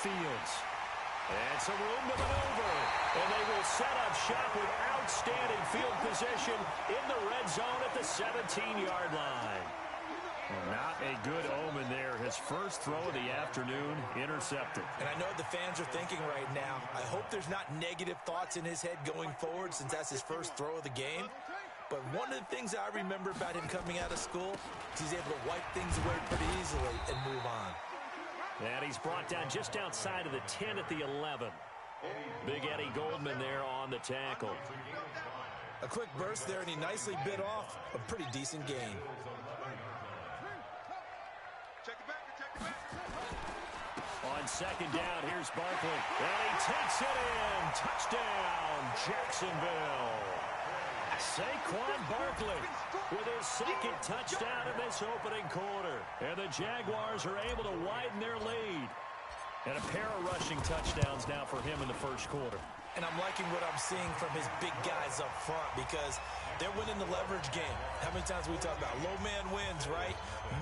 Fields. And some room to maneuver. And they will set up shop with outstanding field position in the red zone at the 17-yard line. Well, not a good omen there. His first throw of the afternoon intercepted. And I know the fans are thinking right now, I hope there's not negative thoughts in his head going forward since that's his first throw of the game. But one of the things I remember about him coming out of school is he's able to wipe things away pretty easily and move on. And he's brought down just outside of the 10 at the 11. Big Eddie Goldman there on the tackle. A quick burst there, and he nicely bit off a pretty decent gain. On second down, here's Barkley. And he takes it in. Touchdown, Jacksonville. Saquon Barkley with his second touchdown in this opening quarter. And the Jaguars are able to widen their lead. And a pair of rushing touchdowns now for him in the first quarter. And I'm liking what I'm seeing from his big guys up front because they're winning the leverage game. How many times we talk about low man wins, right?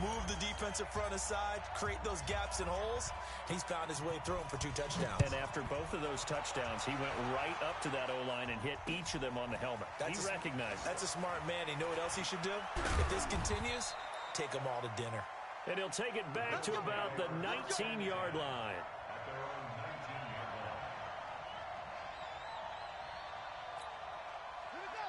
Move the defensive front aside, create those gaps and holes. He's found his way through them for 2 touchdowns. And after both of those touchdowns, he went right up to that O-line and hit each of them on the helmet. He recognized it. That's a smart man. You know what else he should do? If this continues, take them all to dinner. And he'll take it back to about the 19-yard line.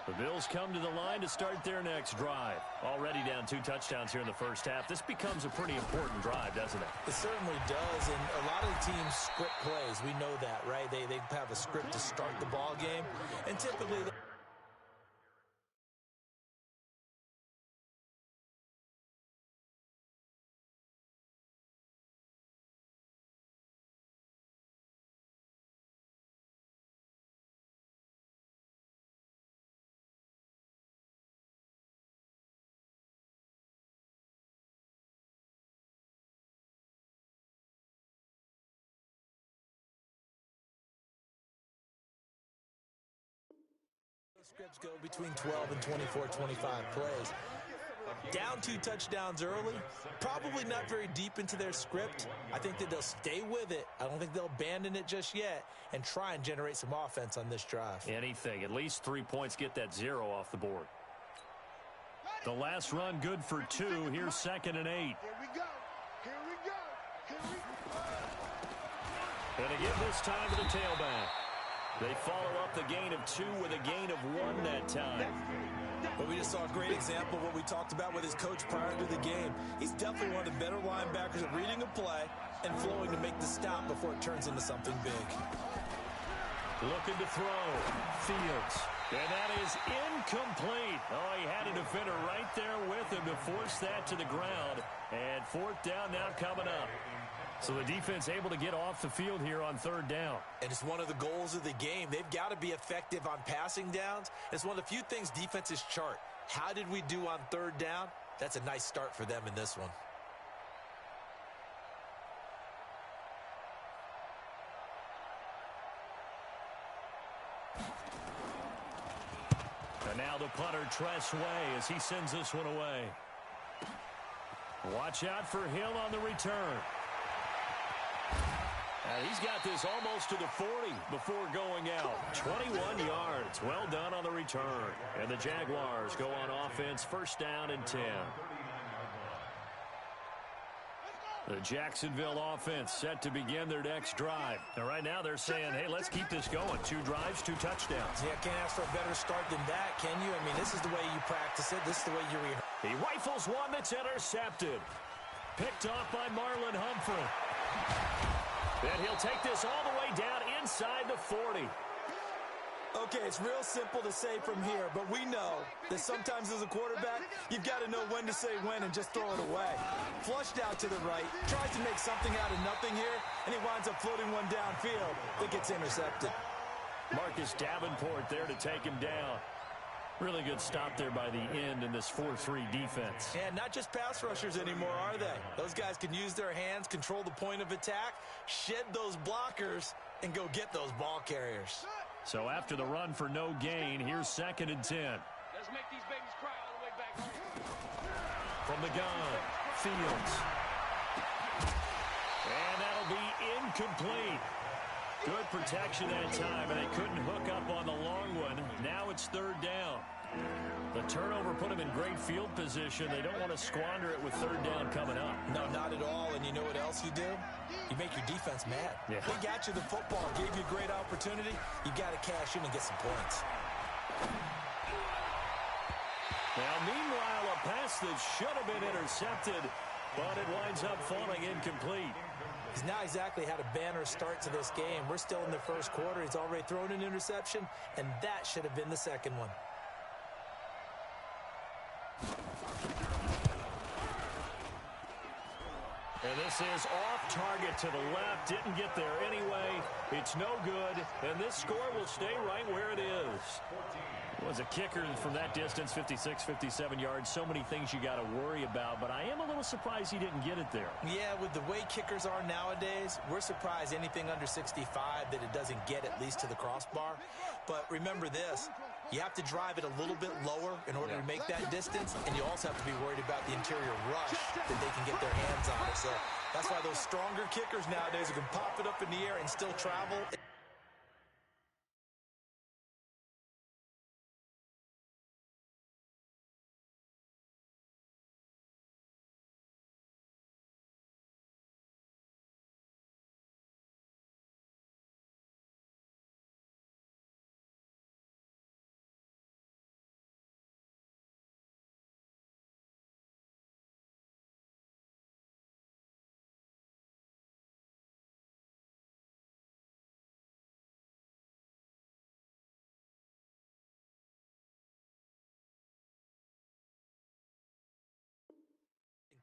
The Bills come to the line to start their next drive. Already down 2 touchdowns here in the first half. This becomes a pretty important drive, doesn't it? It certainly does, and a lot of the teams script plays. We know that, right? They have a script to start the ball game, and typically scripts go between 12 and 24, 25 plays. Down 2 touchdowns early, probably not very deep into their script. I think that they'll stay with it. I don't think they'll abandon it just yet and try and generate some offense on this drive. Anything. At least 3 points, get that 0 off the board. The last run good for 2. Here's 2nd and 8. Here we go. Here we go. Here we go. And they give this time to the tailback. They follow up the gain of 2 with a gain of 1 that time. But we just saw a great example of what we talked about with his coach prior to the game. He's definitely one of the better linebackers at reading a play and flowing to make the stop before it turns into something big. Looking to throw. Fields. And that is incomplete. Oh, he had a defender right there with him to force that to the ground. And 4th down now coming up. So the defense able to get off the field here on 3rd down. And it's one of the goals of the game. They've got to be effective on passing downs. It's one of the few things defenses chart. How did we do on 3rd down? That's a nice start for them in this one. And now the punter, Tress Way, as he sends this one away. Watch out for Hill on the return. He's got this almost to the 40 before going out. 21 yards. Well done on the return. And the Jaguars go on offense, 1st down and 10. The Jacksonville offense set to begin their next drive. Now, right now they're saying, hey, let's keep this going. 2 drives, 2 touchdowns. Yeah, can't ask for a better start than that, can you? I mean, this is the way you practice it. This is the way you rehearse. He rifles one that's intercepted. Picked off by Marlon Humphrey. And he'll take this all the way down inside the 40. Okay, it's real simple to say from here, but we know that sometimes as a quarterback, you've got to know when to say when and just throw it away. Flushed out to the right, tries to make something out of nothing here, and he winds up floating one downfield that gets intercepted. Marcus Davenport there to take him down. Really good stop there by the end in this 4-3 defense. Yeah, not just pass rushers anymore, are they? Those guys can use their hands, control the point of attack, shed those blockers, and go get those ball carriers. So after the run for no gain, here's 2nd and 10. Let's make these babies cry all the way back. From the gun, Fields. And that'll be incomplete. Good protection that time, and they couldn't hook up on the long one. Now it's third down. The turnover put them in great field position. They don't want to squander it with third down coming up. No, not at all. And you know what else you do? You make your defense mad. Yeah. They got you the football, gave you a great opportunity. You got to cash in and get some points. Now, meanwhile, a pass that should have been intercepted, but it winds up falling incomplete. He's not exactly had a banner start to this game. We're still in the first quarter. He's already thrown an interception, and that should have been the second one. And this is off target to the left. Didn't get there anyway. It's no good, and this score will stay right where it is. Was a kicker from that distance, 56, 57 yards. So many things you got to worry about, but I am a little surprised he didn't get it there. Yeah, with the way kickers are nowadays, we're surprised anything under 65 that it doesn't get at least to the crossbar. But remember this, you have to drive it a little bit lower in order to make that distance, and you also have to be worried about the interior rush that they can get their hands on it. So that's why those stronger kickers nowadays who can pop it up in the air and still travel.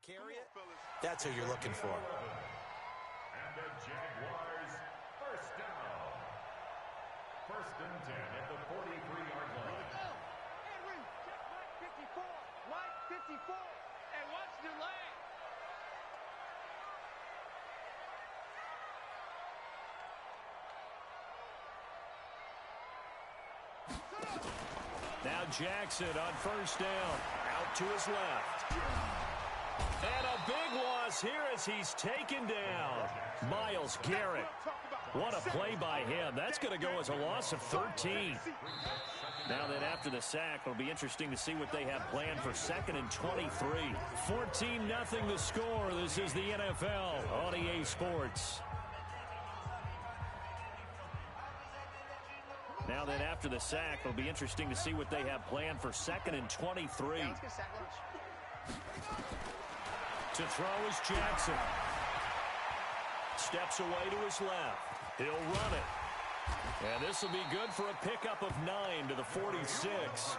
Carry it, that's who you're looking for. And the Jaguars, first down. First and 10 at the 43-yard line. Henry, check Mike 54, and watch the leg. Now Jackson on first down, out to his left. And a big loss here as he's taken down. Myles Garrett. What a play by him. That's going to go as a loss of 13. Now then, after the sack, it'll be interesting to see what they have planned for second and 23. 14-0 the score. This is the NFL on EA Sports. Now then, after the sack, it'll be interesting to see what they have planned for second and 23. To throw is Jackson. Steps away to his left. He'll run it. And this will be good for a pickup of 9 to the 46.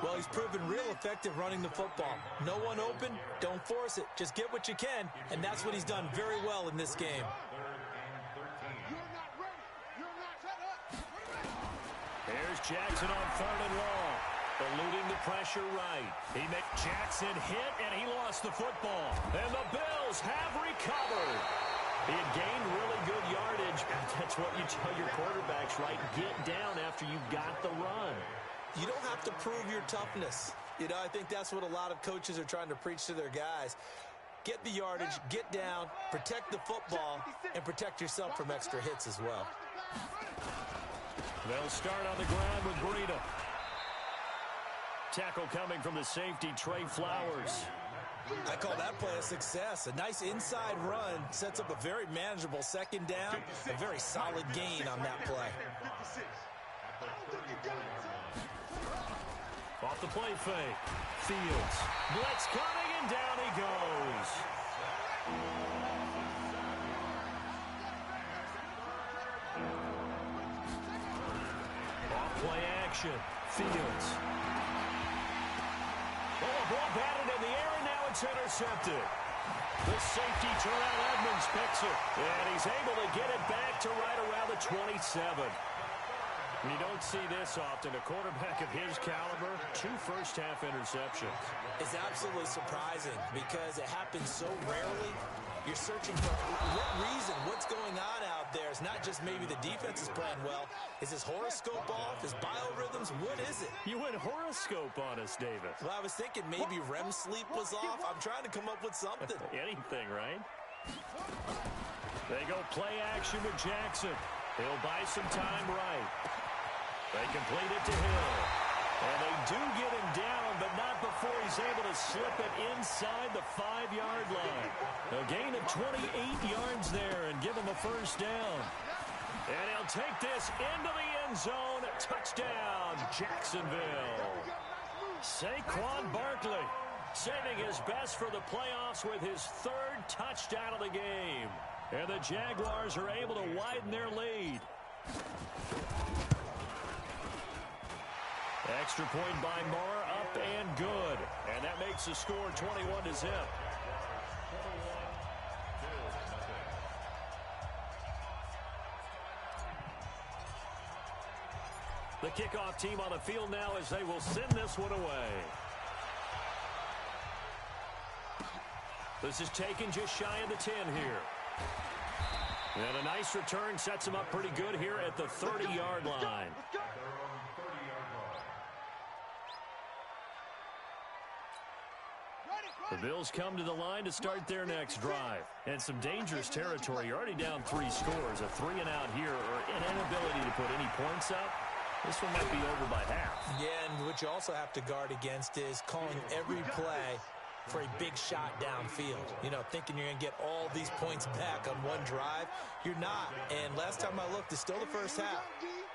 Well, he's proven real effective running the football. No one open, don't force it. Just get what you can, and that's what he's done very well in this game. Here's Jackson on third and long. Eluding the pressure right. He made Jackson hit, and he lost the football. And the Bills have recovered. He had gained really good yardage. That's what you tell your quarterbacks, right? Get down after you got the run. You don't have to prove your toughness. You know, I think that's what a lot of coaches are trying to preach to their guys. Get the yardage, get down, protect the football, and protect yourself from extra hits as well. They'll start on the ground with Breida. Tackle coming from the safety, Trey Flowers. I call that play a success. A nice inside run sets up a very manageable second down. A very solid gain on that play. Off the play fake. Fields. Blitz coming, and down he goes. Off play action. Fields. Oh, a ball batted in the air, and now it's intercepted. The safety, Terrell Edmonds, picks it. And he's able to get it back to right around the 27. You don't see this often. A quarterback of his caliber, 2 first-half interceptions. It's absolutely surprising because it happens so rarely. You're searching for what reason, what's going on out there. It's not just maybe the defense is playing well. Is his horoscope off? His biorhythms? What is it? You went horoscope on us, Davis. Well, I was thinking maybe REM sleep was off. I'm trying to come up with something. Anything, right? They go play action with Jackson. He'll buy some time right. They complete it to Hill. And they do get him down, but not before he's able to slip it inside the 5-yard line. A gain of 28 yards there and give him a first down. And he'll take this into the end zone. Touchdown, Jacksonville. Saquon Barkley saving his best for the playoffs with his 3rd touchdown of the game. And the Jaguars are able to widen their lead. Extra point by Moore, up and good. And that makes the score 21-0. The kickoff team on the field now as they will send this one away. This is taken just shy of the 10 here. And a nice return sets him up pretty good here at the 30-yard line. The Bills come to the line to start their next drive. And some dangerous territory. You're already down 3 scores. A 3-and-out here or an inability to put any points up. This one might be over by half. Yeah, and what you also have to guard against is calling every play for a big shot downfield. You know, thinking you're going to get all these points back on one drive. You're not. And last time I looked, it's still the first half.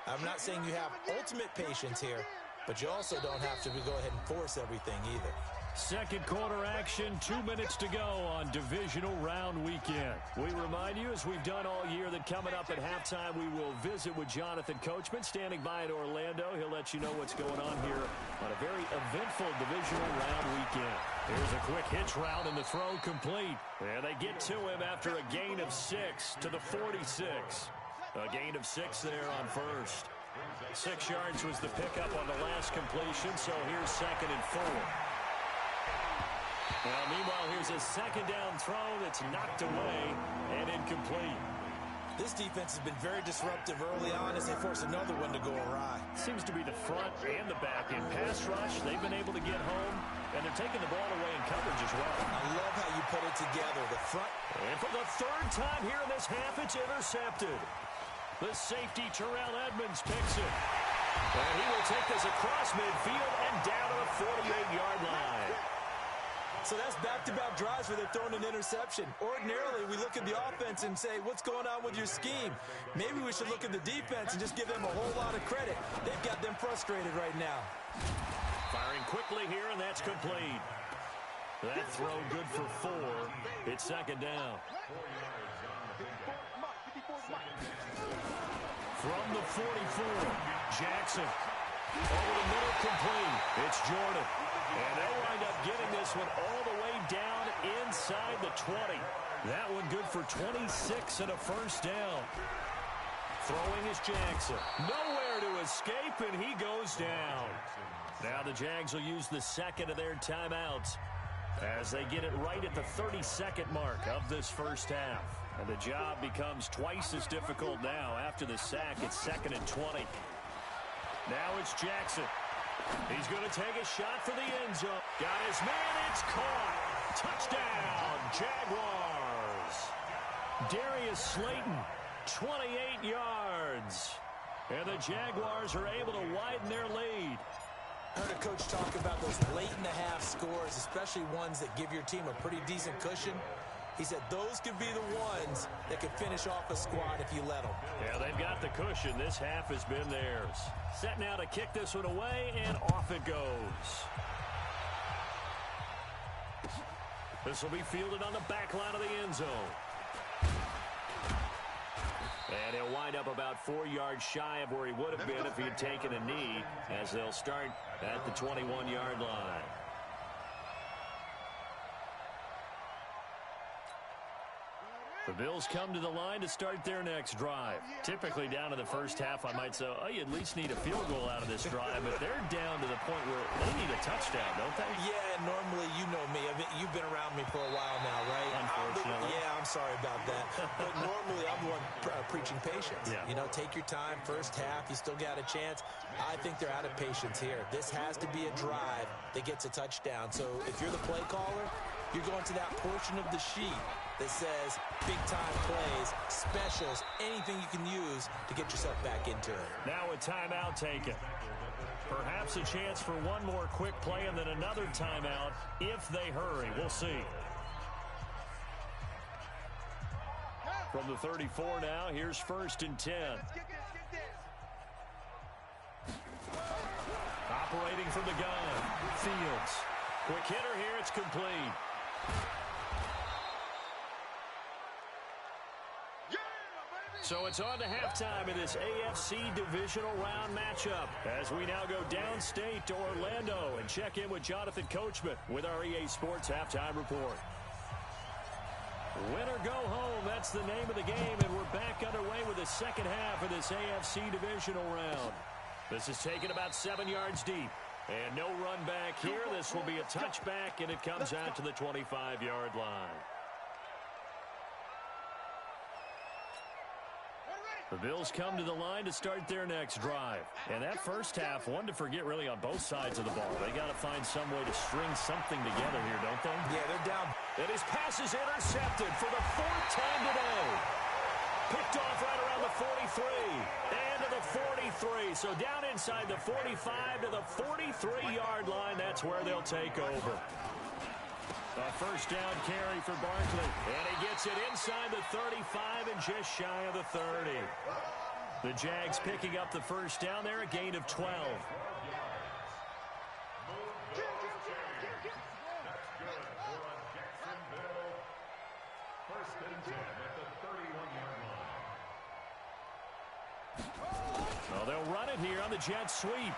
I'm not saying you have ultimate patience here, but you also don't have to go ahead and force everything either. Second quarter action, 2 minutes to go on divisional round weekend. We remind you, as we've done all year, that coming up at halftime, we will visit with Jonathan Coachman standing by in Orlando. He'll let you know what's going on here on a very eventful divisional round weekend. Here's a quick hitch route and the throw complete. And they get to him after a gain of 6 to the 46. A gain of 6 there on first. 6 yards was the pickup on the last completion, so here's 2nd and 4. Well, meanwhile, here's a second down throw that's knocked away and incomplete. This defense has been very disruptive early on as they force another one to go awry. Seems to be the front and the back. In pass rush, they've been able to get home, and they're taking the ball away in coverage as well. I love how you put it together. The front. And for the 3rd time here in this half, it's intercepted. The safety, Terrell Edmonds, picks it. And he will take this across midfield and down to the 48-yard line. So that's back-to-back drives where they're throwing an interception. Ordinarily, we look at the offense and say, what's going on with your scheme? Maybe we should look at the defense and just give them a whole lot of credit. They've got them frustrated right now. Firing quickly here, and that's complete. That throw good for 4. It's 2nd down. From the 44, Jackson. Over the middle, complete. It's Jordan. And they'll wind up getting this one all the way down inside the 20. That one good for 26 and a first down. Throwing is Jackson. Nowhere to escape, and he goes down. Now the Jags will use the 2nd of their timeouts as they get it right at the 32nd mark of this first half. And the job becomes twice as difficult now. After the sack, it's 2nd and 20. Now it's Jackson. He's going to take a shot for the end zone. Got his man. It's caught. Touchdown, Jaguars. Darius Slayton, 28 yards. And the Jaguars are able to widen their lead. I heard a coach talk about those late-in-the-half scores, especially ones that give your team a pretty decent cushion. He said those could be the ones that could finish off a squad if you let them. Yeah, they've got the cushion. This half has been theirs. Set now to kick this one away, and off it goes. This will be fielded on the back line of the end zone. And he'll wind up about 4 yards shy of where he would have been if he had taken a knee, as they'll start at the 21-yard line. The Bills come to the line to start their next drive. Typically down to the first half, I might say, oh, you at least need a field goal out of this drive, but they're down to the point where they need a touchdown, don't they? Yeah, normally, you know me. You've been around me for a while now, right? Unfortunately. Yeah, I'm sorry about that. But normally, I'm the one preaching patience. Yeah. You know, take your time. First half, you still got a chance. I think they're out of patience here. This has to be a drive that gets a touchdown. So if you're the play caller, you're going to that portion of the sheet that says big-time plays, specials, anything you can use to get yourself back into it. Now a timeout taken. Perhaps a chance for one more quick play and then another timeout if they hurry. We'll see. From the 34 now, here's 1st and 10. Operating from the gun, Fields. Quick hitter here, it's complete. So it's on to halftime in this AFC divisional round matchup as we now go downstate to Orlando and check in with Jonathan Coachman with our EA Sports Halftime Report. Win or go home, that's the name of the game, and we're back underway with the second half of this AFC divisional round. This is taken about 7 yards deep, and no run back here. This will be a touchback, and it comes out to the 25-yard line. The Bills come to the line to start their next drive. And that first half, one to forget really on both sides of the ball. They got to find some way to string something together here, don't they? Yeah, they're down. And his pass is intercepted for the 4th time today. Picked off right around the 43 and to the 43. So down inside the 45 to the 43-yard line. That's where they'll take over. A first down carry for Barkley. And he gets it inside the 35 and just shy of the 30. The Jags picking up the first down there, a gain of 12. Well, they'll run it here on the jet sweep.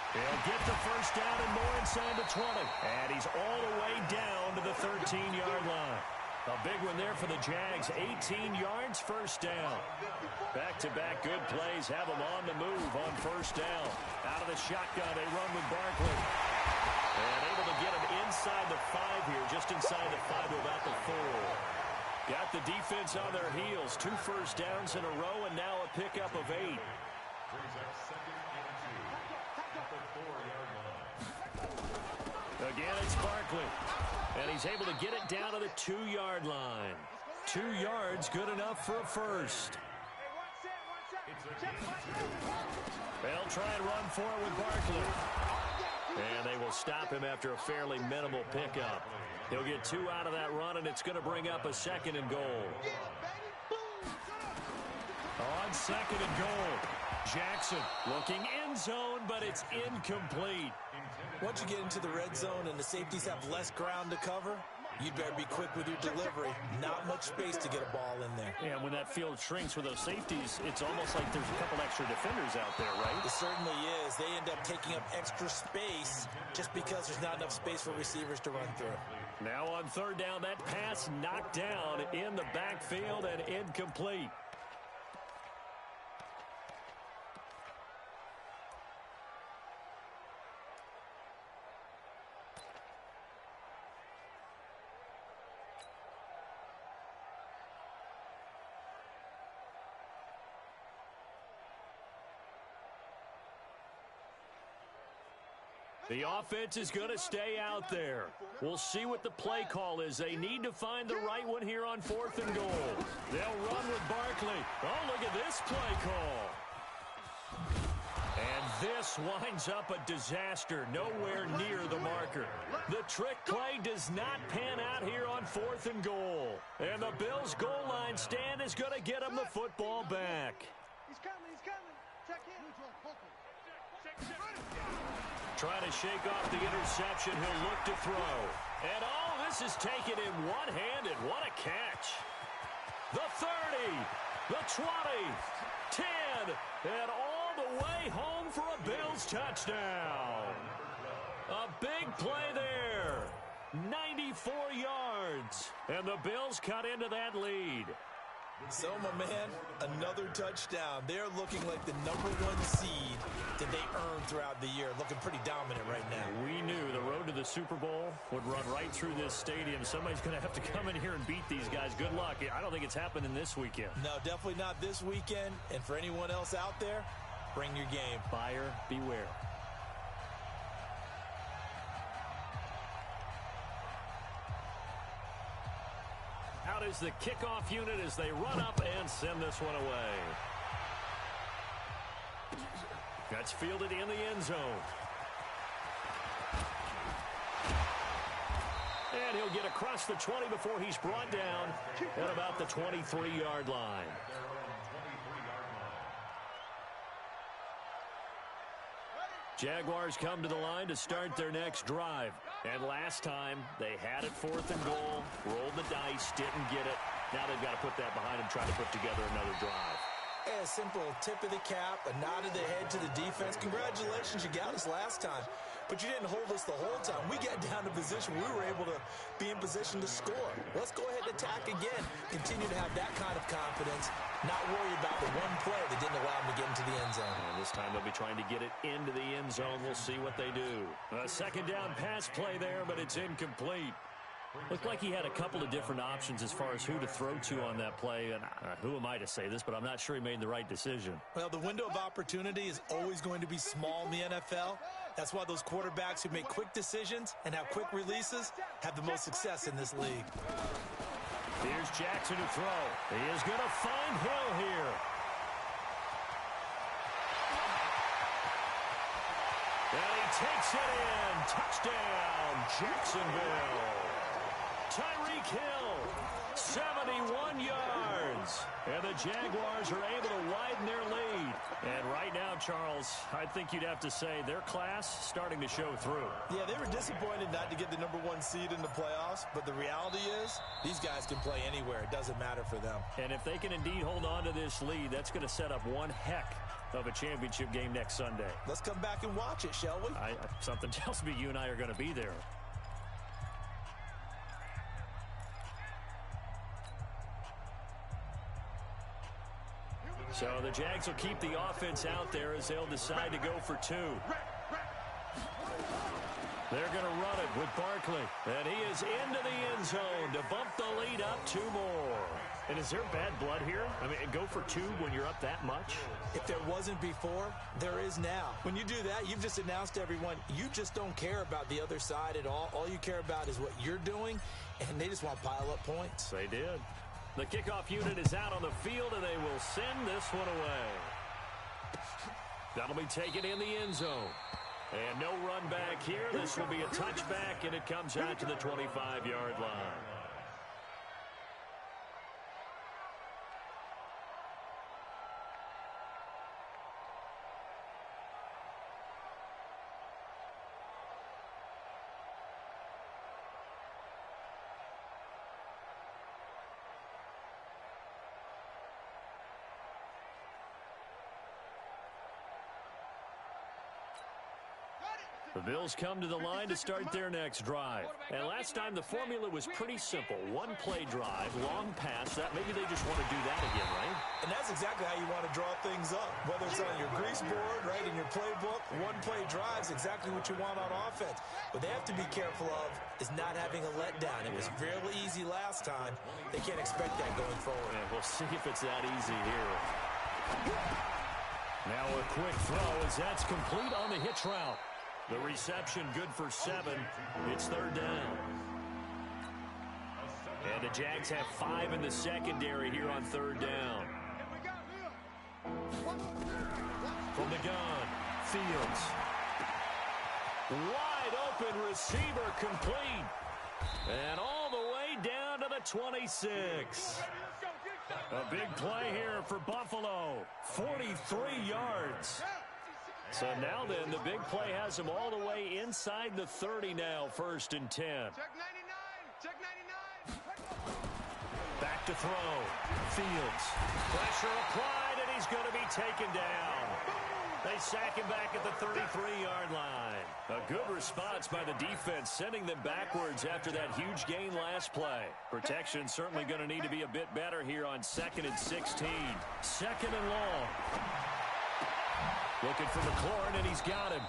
He'll get the first down and more inside the 20. And he's all the way down to the 13-yard line. A big one there for the Jags. 18 yards, first down. Back-to-back good plays have them on the move on first down. Out of the shotgun, they run with Barkley. And able to get him inside the 5 here, just inside the 5 to about the 4. Got the defense on their heels. 2 first downs in a row, and now a pickup of 8. Again, it's Barkley. And he's able to get it down to the 2-yard line. 2 yards, good enough for a first. They'll try and run for it with Barkley. And they will stop him after a fairly minimal pickup. He'll get 2 out of that run, and it's going to bring up a 2nd and goal. On 2nd and goal, Jackson looking end zone, but it's incomplete. Once you get into the red zone and the safeties have less ground to cover, you'd better be quick with your delivery. Not much space to get a ball in there. Yeah, when that field shrinks with those safeties, it's almost like there's a couple extra defenders out there, right? It certainly is. They end up taking up extra space just because there's not enough space for receivers to run through. Now on 3rd down, that pass knocked down in the backfield and incomplete. The offense is going to stay out there. We'll see what the play call is. They need to find the right one here on 4th and goal. They'll run with Barkley. Oh, look at this play call. And this winds up a disaster nowhere near the marker. The trick play does not pan out here on 4th and goal. And the Bills' goal line stand is going to get them the football back. He's coming, he's coming. Check in. Trying to shake off the interception. He'll look to throw. And oh, this is taken in one-handed. What a catch. The 30, the 20, 10, and all the way home for a Bills touchdown. A big play there. 94 yards. And the Bills cut into that lead. So, my man, another touchdown. They're looking like the #1 seed that they earned throughout the year. Looking pretty dominant right now. We knew the road to the Super Bowl would run right through this stadium. Somebody's going to have to come in here and beat these guys. Good luck. I don't think it's happening this weekend. No, definitely not this weekend. And for anyone else out there, bring your game. Buyer beware. is the kickoff unit as they run up and send this one away. That's fielded in the end zone. And he'll get across the 20 before he's brought down at about the 23-yard line. Jaguars come to the line to start their next drive. And last time, they had it 4th and goal, rolled the dice, didn't get it. Now they've got to put that behind them, try to put together another drive. A simple tip of the cap, a nod of the head to the defense. Congratulations, you got us last time. But you didn't hold us the whole time. We got down to position. We were able to be in position to score. Let's go ahead and attack again. Continue to have that kind of confidence. Not worry about the one play that didn't allow them to get into the end zone. And this time they'll be trying to get it into the end zone. We'll see what they do. A second down pass play there, but it's incomplete. Looked like he had a couple of different options as far as who to throw to on that play. And who am I to say this, but I'm not sure he made the right decision. Well, the window of opportunity is always going to be small in the NFL. That's why those quarterbacks who make quick decisions and have quick releases have the most success in this league. Here's Jackson to throw. He is going to find Hill here. And he takes it in. Touchdown, Jacksonville. Tyreek Hill, 71 yards. And the Jaguars are able to widen their lead. And right now, Charles, I think you'd have to say their class starting to show through. Yeah, they were disappointed not to get the #1 seed in the playoffs, but the reality is these guys can play anywhere. It doesn't matter for them. And if they can indeed hold on to this lead, that's going to set up one heck of a championship game next Sunday. Let's come back and watch it, shall we? Something tells me you and I are going to be there. So the Jags will keep the offense out there as they'll decide to go for 2. They're going to run it with Barkley. And he is into the end zone to bump the lead up 2 more. And is there bad blood here? I mean, go for 2 when you're up that much? If there wasn't before, there is now. When you do that, you've just announced to everyone, you just don't care about the other side at all. All you care about is what you're doing, and they just want to pile up points. They did. The kickoff unit is out on the field, and they will send this one away. That'll be taken in the end zone. And no run back here. This will be a touchback, and it comes out to the 25-yard line. The Bills come to the line to start their next drive. And last time the formula was pretty simple. One play drive, long pass. Maybe they just want to do that again, right? And that's exactly how you want to draw things up. Whether it's on your grease board, right, in your playbook, one play drive is exactly what you want on offense. What they have to be careful of is not having a letdown. It was really easy last time. They can't expect that going forward. And we'll see if it's that easy here. Now a quick throw as that's complete on the hitch route. The reception good for 7. It's 3rd down. And the Jags have 5 in the secondary here on 3rd down. From the gun, Fields. Wide open receiver complete. And all the way down to the 26. A big play here for Buffalo. 43 yards. So now then, the big play has him all the way inside the 30 now, 1st and 10. Check 99. Check 99. Back to throw. Fields. Pressure applied, and he's going to be taken down. They sack him back at the 33-yard line. A good response by the defense, sending them backwards after that huge gain last play. Protection certainly going to need to be a bit better here on 2nd and 16. 2nd and long. Looking for McLaurin, and he's got him.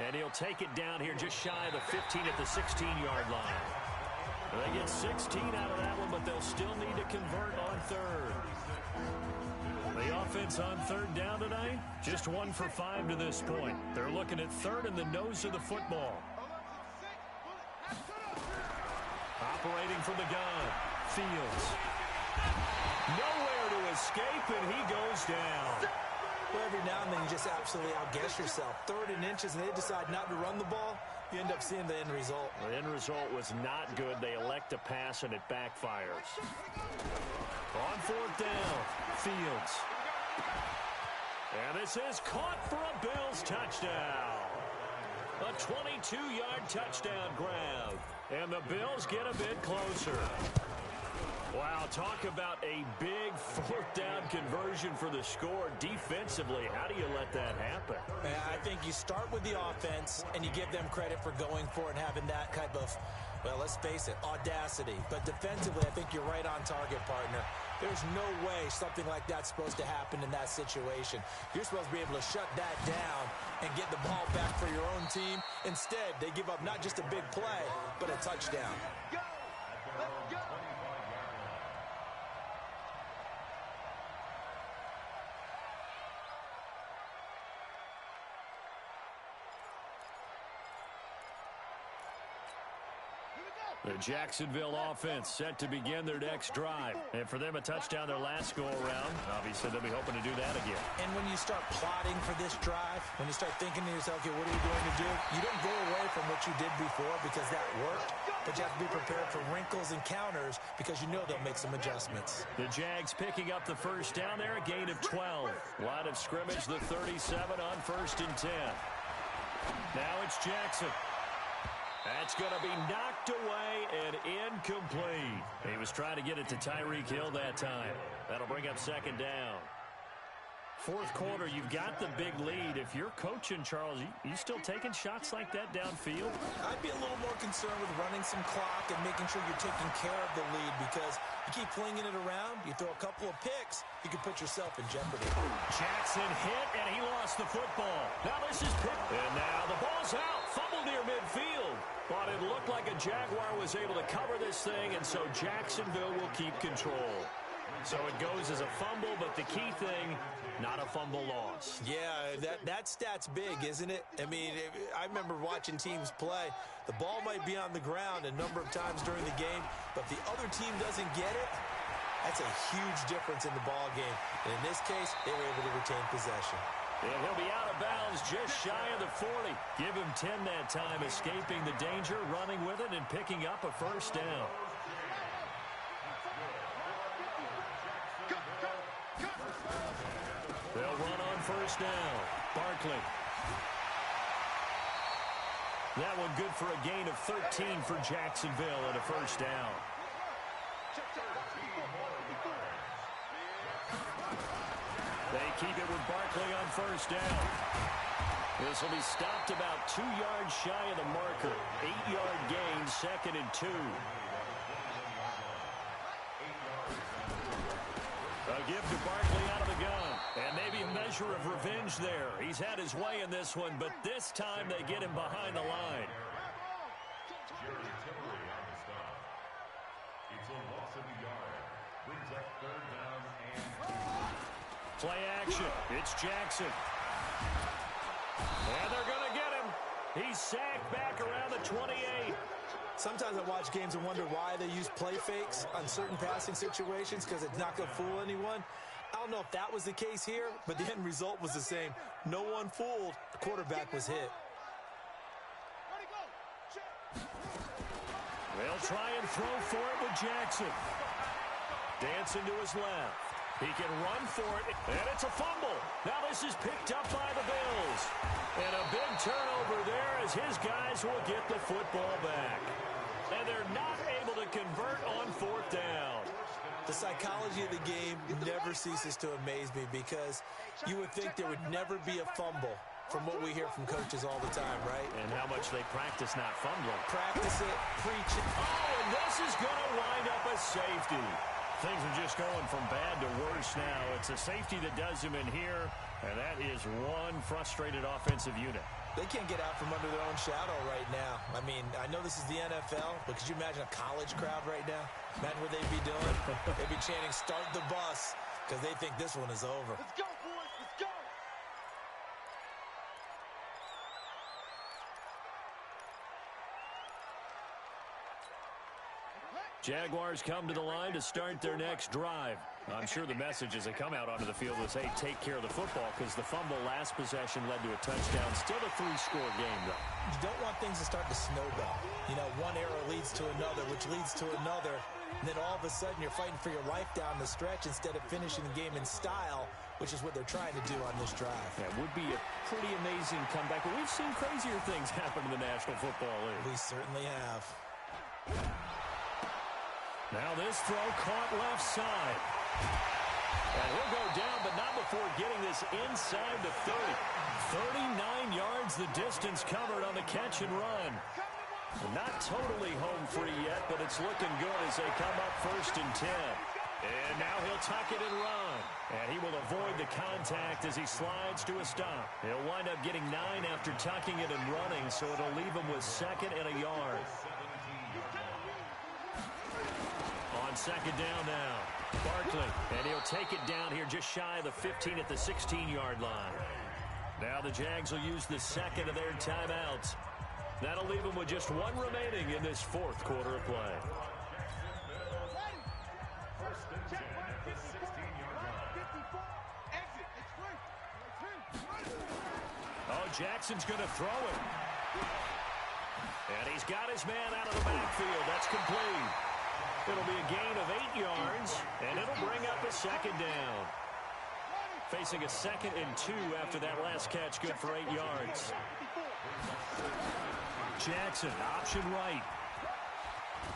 And he'll take it down here just shy of the 15 at the 16-yard line. They get 16 out of that one, but they'll still need to convert on 3rd. The offense on 3rd down tonight, just 1 for 5 to this point. They're looking at 3rd in the nose of the football. Operating from the gun, Fields. Nowhere to escape, and he goes down. Well, every now and then you just absolutely outguess yourself. 3rd and inches, and they decide not to run the ball. You end up seeing the end result. The end result was not good. They elect to pass, and it backfires. On 4th down, Fields. And this is caught for a Bills touchdown. A 22-yard touchdown grab. And the Bills get a bit closer. Wow, talk about a big 4th down conversion for the score. Defensively, how do you let that happen? I think you start with the offense, and you give them credit for going for it and having that type of, well, let's face it, audacity. But defensively, I think you're right on target, partner. There's no way something like that's supposed to happen in that situation. You're supposed to be able to shut that down and get the ball back for your own team. Instead, they give up not just a big play, but a touchdown. Go! Let's go! The Jacksonville offense set to begin their next drive. And for them, a touchdown their last go-around. Obviously, they'll be hoping to do that again. And when you start plotting for this drive, when you start thinking to yourself, okay, what are you going to do? You don't go away from what you did before because that worked, but you have to be prepared for wrinkles and counters because you know they'll make some adjustments. The Jags picking up the first down there, a gain of 12. Line of scrimmage, the 37 on 1st and 10. Now it's Jackson. That's going to be knocked away and incomplete. He was trying to get it to Tyreek Hill that time. That'll bring up 2nd down. 4th quarter, you've got the big lead. If you're coaching, Charles, you still taking shots like that downfield? I'd be a little more concerned with running some clock and making sure you're taking care of the lead because you keep flinging it around, you throw a couple of picks, you can put yourself in jeopardy. Jackson hit, and he lost the football. Now this is picked. And now the ball's out. Fumble near midfield. But it looked like a Jaguar was able to cover this thing, and so Jacksonville will keep control. So it goes as a fumble, but the key thing, not a fumble loss. Yeah, that stat's big, isn't it? I mean, I remember watching teams play. The ball might be on the ground a number of times during the game, but the other team doesn't get it. That's a huge difference in the ball game. And in this case, they were able to retain possession. And he'll be out of bounds just shy of the 40. Give him 10 that time, escaping the danger, running with it, and picking up a first down. They'll run on first down. Barkley. That one good for a gain of 13 for Jacksonville and a first down. They keep it with Barkley on first down. This will be stopped about 2 yards shy of the marker. 8-yard gain, 2nd and 2. A give to Barkley out of the gun. And maybe a measure of revenge there. He's had his way in this one, but this time they get him behind the line. It's a loss of a yard. Brings up 3rd down and play action. It's Jackson. And they're going to get him. He's sacked back around the 28. Sometimes I watch games and wonder why they use play fakes on certain passing situations because it's not going to fool anyone. I don't know if that was the case here, but the end result was the same. No one fooled. The quarterback was hit. They'll try and throw for it with Jackson. Dancing to his left. He can run for it, and it's a fumble. Now this is picked up by the Bills. And a big turnover there as his guys will get the football back. And they're not able to convert on 4th down. The psychology of the game never ceases to amaze me because you would think there would never be a fumble from what we hear from coaches all the time, right? And how much they practice not fumbling. Practice it, preach it. Oh, and this is going to wind up a safety. Things are just going from bad to worse now. It's a safety that does him in here, and that is one frustrated offensive unit. They can't get out from under their own shadow right now. I mean, I know this is the NFL, but could you imagine a college crowd right now? Imagine what they'd be doing. They'd be chanting, "Start the bus," because they think this one is over. Let's go, boys. Let's go. Jaguars come to the line to start their next drive. I'm sure the message as they come out onto the field is, hey, take care of the football, because the fumble last possession led to a touchdown. Still a 3-score game, though. You don't want things to start to snowball. You know, one error leads to another, which leads to another. And then all of a sudden you're fighting for your life down the stretch instead of finishing the game in style, which is what they're trying to do on this drive. That would be a pretty amazing comeback, but we've seen crazier things happen in the National Football League. We certainly have. Now this throw caught left side. And he'll go down, but not before getting this inside the 30. 39 yards the distance covered on the catch and run. Not totally home free yet, but it's looking good as they come up 1st and 10. And now he'll tuck it and run. And he will avoid the contact as he slides to a stop. He'll wind up getting 9 after tucking it and running, so it'll leave him with 2nd and a yard. On 2nd down now, Barkley. And he'll take it down here just shy of the 15 at the 16-yard line. Now the Jags will use the 2nd of their timeouts. That'll leave them with just 1 remaining in this 4th quarter of play. Oh, Jackson's going to throw it. And he's got his man out of the backfield. That's complete. It'll be a gain of 8 yards, and it'll bring up a 2nd down. Facing a 2nd and 2 after that last catch, good for 8 yards. Jackson, option right.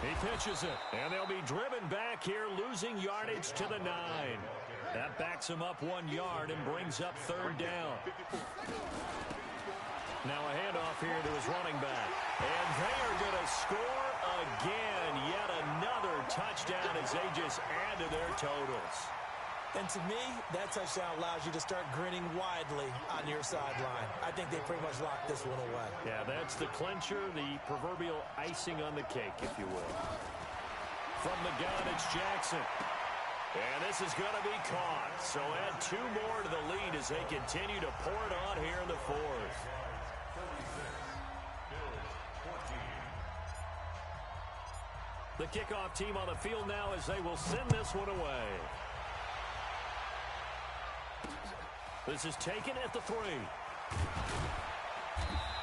He pitches it, and they'll be driven back here, losing yardage to the 9. That backs him up 1 yard and brings up 3rd down. Now a handoff here to his running back. And they are going to score again. Yet another touchdown as they just add to their totals. And to me, that touchdown allows you to start grinning widely on your sideline. I think they pretty much locked this one away. Yeah, that's the clincher, the proverbial icing on the cake, if you will. From the gun, it's Jackson. And this is going to be caught. So add 2 more to the lead as they continue to pour it on here in the 4th. The kickoff team on the field now as they will send this one away. This is taken at the 3.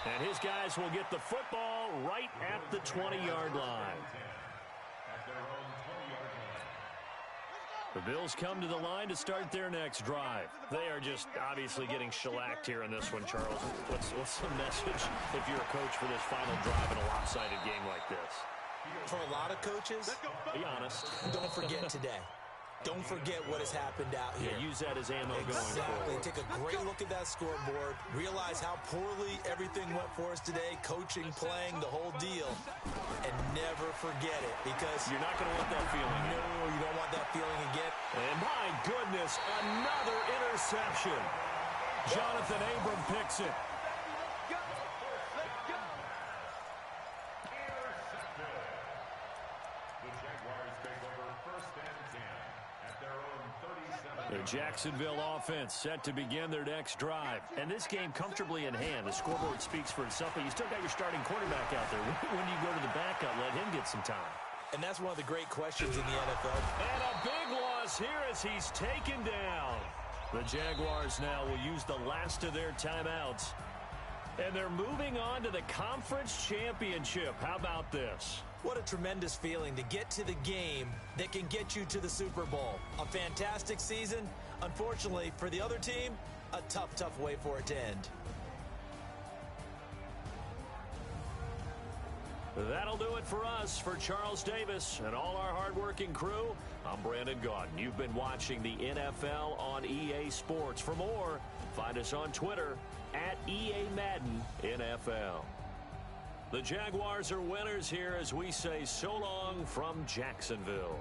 And his guys will get the football right at the 20-yard line. The Bills come to the line to start their next drive. They are just obviously getting shellacked here in this one, Charles. What's the message if you're a coach for this final drive in a lopsided game like this? For a lot of coaches, be honest. Don't forget today. Don't forget what has happened out here. Yeah, use that as ammo going Exactly. forward. Take a great look at that scoreboard. Realize how poorly everything went for us today. Coaching, playing, the whole deal. And never forget it, because you're not going to want that feeling. No, you don't want that feeling again. And my goodness, another interception. Jonathan Abram picks it. The Jacksonville offense set to begin their next drive. And this game comfortably in hand. The scoreboard speaks for itself, but you still got your starting quarterback out there. When do you go to the backup? Let him get some time. And that's one of the great questions in the NFL. And a big loss here as he's taken down. The Jaguars now will use the last of their timeouts. And they're moving on to the conference championship. How about this? What a tremendous feeling to get to the game that can get you to the Super Bowl. A fantastic season. Unfortunately, for the other team, a tough, tough way for it to end. That'll do it for us. For Charles Davis and all our hardworking crew, I'm Brandon Gaudin. You've been watching the NFL on EA Sports. For more, find us on Twitter at EA Madden NFL. The Jaguars are winners here as we say so long from Jacksonville.